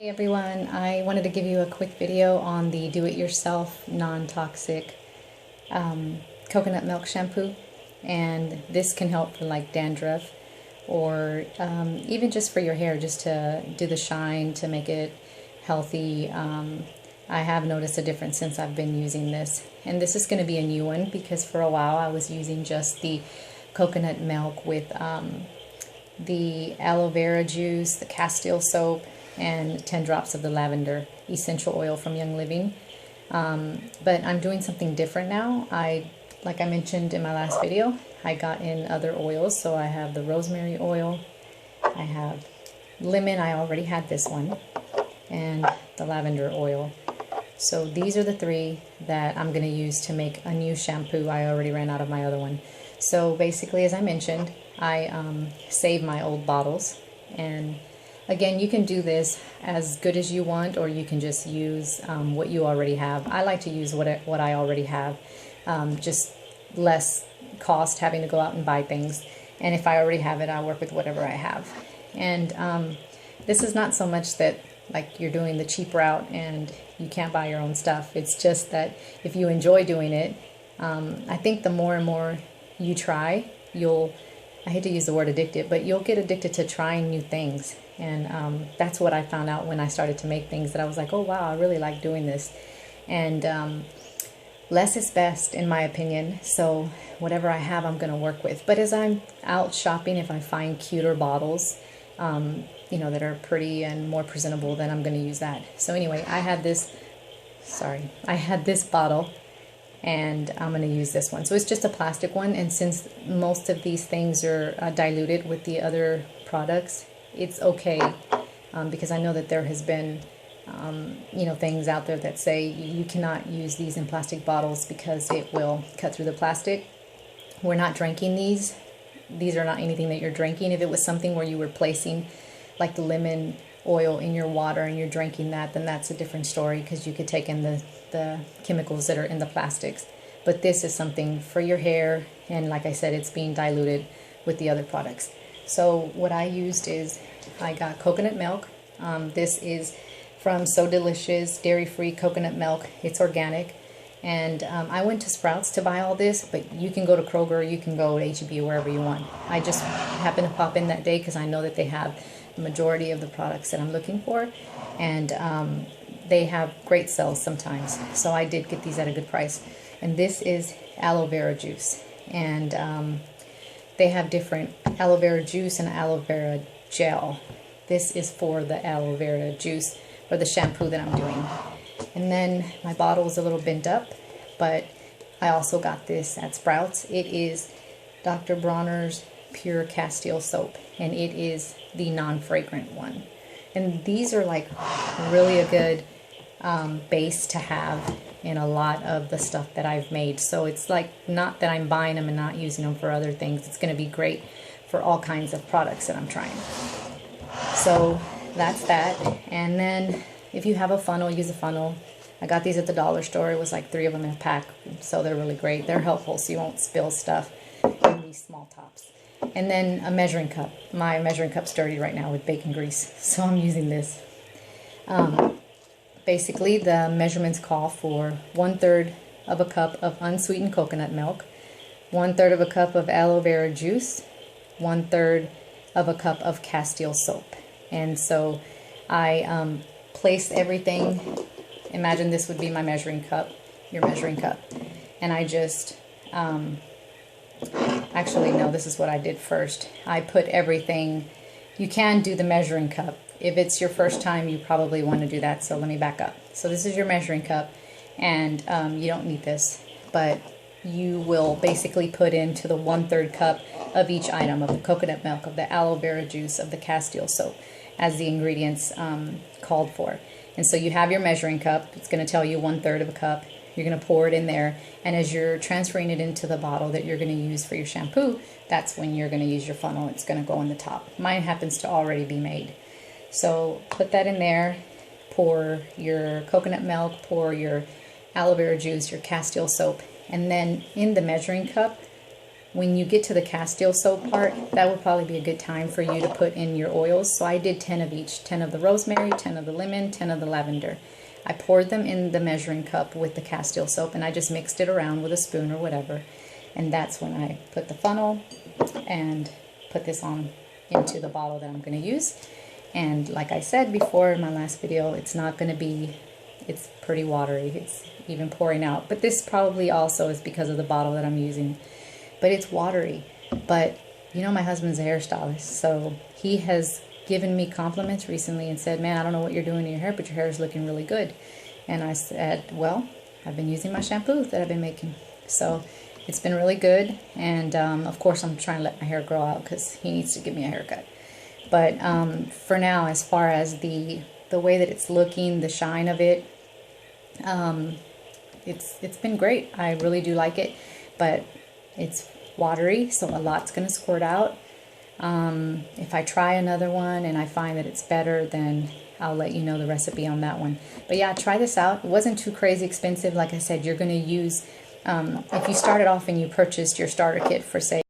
Hey everyone, I wanted to give you a quick video on the do-it-yourself non-toxic coconut milk shampoo, and this can help for like dandruff or even just for your hair, just to do the shine, to make it healthy. I have noticed a difference since I've been using this, and this is going to be a new one because for a while I was using just the coconut milk with the aloe vera juice, the Castile soap, and 10 drops of the lavender essential oil from Young Living. But I'm doing something different now. Like I mentioned in my last video, I got in other oils. So I have the rosemary oil, I have lemon, I already had this one, and the lavender oil. So these are the three that I'm going to use to make a new shampoo. I already ran out of my other one. So basically, as I mentioned, I saved my old bottles, and again, you can do this as good as you want, or you can just use what you already have. I like to use what I already have, just less cost having to go out and buy things. And if I already have it, I'll work with whatever I have. And this is not so much that like you're doing the cheap route and you can't buy your own stuff. It's just that if you enjoy doing it, I think the more and more you try, I hate to use the word addicted, but you'll get addicted to trying new things. And that's what I found out when I started to make things, that I was like, oh wow, I really like doing this. And less is best, in my opinion. So whatever I have, I'm going to work with. But as I'm out shopping, if I find cuter bottles, that are pretty and more presentable, then I'm going to use that. So anyway, I had this bottle, and I'm going to use this one. So it's just a plastic one, and since most of these things are diluted with the other products, it's okay, because I know that there has been things out there that say you cannot use these in plastic bottles because it will cut through the plastic. We're not drinking these are not anything that you're drinking. If it was something where you were placing like the lemon oil in your water and you're drinking that, then that's a different story, because you could take in the chemicals that are in the plastics. But this is something for your hair, and like I said, it's being diluted with the other products. So what I used is I got coconut milk. This is from So Delicious, dairy-free coconut milk. It's organic. And I went to Sprouts to buy all this, but you can go to Kroger, you can go to H-E-B, wherever you want. I just happened to pop in that day because I know that they have the majority of the products that I'm looking for, and they have great sales sometimes. So I did get these at a good price. And this is aloe vera juice, and they have different aloe vera juice and aloe vera gel. This is for the aloe vera juice, or the shampoo that I'm doing. And then my bottle is a little bent up, but I also got this at Sprouts. It is Dr. Bronner's Pure Castile soap, and it is the non-fragrant one. And these are like really a good base to have in a lot of the stuff that I've made. So it's like, not that I'm buying them and not using them for other things. It's going to be great for all kinds of products that I'm trying. So that's that. And then if you have a funnel, use a funnel. I got these at the dollar store. It was like 3 of them in a pack, so they're really great. They're helpful, so you won't spill stuff in these small tops. And then a measuring cup. My measuring cup's dirty right now with bacon grease, so I'm using this. Basically, the measurements call for 1/3 of a cup of unsweetened coconut milk, 1/3 of a cup of aloe vera juice, 1/3 of a cup of Castile soap. And so I placed everything. Imagine this would be my measuring cup, your measuring cup. And I just, actually no, this is what I did first. I put everything. You can do the measuring cup. If it's your first time, you probably want to do that, so let me back up. So this is your measuring cup, and you don't need this, but you will basically put into the 1/3 cup of each item, of the coconut milk, of the aloe vera juice, of the Castile soap, as the ingredients called for. And so you have your measuring cup. It's going to tell you 1/3 of a cup. You're going to pour it in there, and as you're transferring it into the bottle that you're going to use for your shampoo, that's when you're going to use your funnel. It's going to go in the top. Mine happens to already be made. So put that in there, pour your coconut milk, pour your aloe vera juice, your Castile soap, and then in the measuring cup, when you get to the Castile soap part, that would probably be a good time for you to put in your oils. So I did 10 of each, 10 of the rosemary, 10 of the lemon, 10 of the lavender. I poured them in the measuring cup with the Castile soap, and I just mixed it around with a spoon or whatever. And that's when I put the funnel and put this on into the bottle that I'm going to use. And like I said before in my last video, it's not going to be, it's pretty watery. It's even pouring out. But this probably also is because of the bottle that I'm using. But it's watery. But you know, my husband's a hairstylist, so he has given me compliments recently and said, man, I don't know what you're doing to your hair, but your hair is looking really good. And I said, well, I've been using my shampoo that I've been making. So it's been really good. And of course, I'm trying to let my hair grow out because he needs to give me a haircut. But for now, as far as the way that it's looking, the shine of it, it's been great. I really do like it, but it's watery, so a lot's going to squirt out. If I try another one and I find that it's better, then I'll let you know the recipe on that one. But yeah, try this out. It wasn't too crazy expensive. Like I said, you're going to use, if you started off and you purchased your starter kit for, say,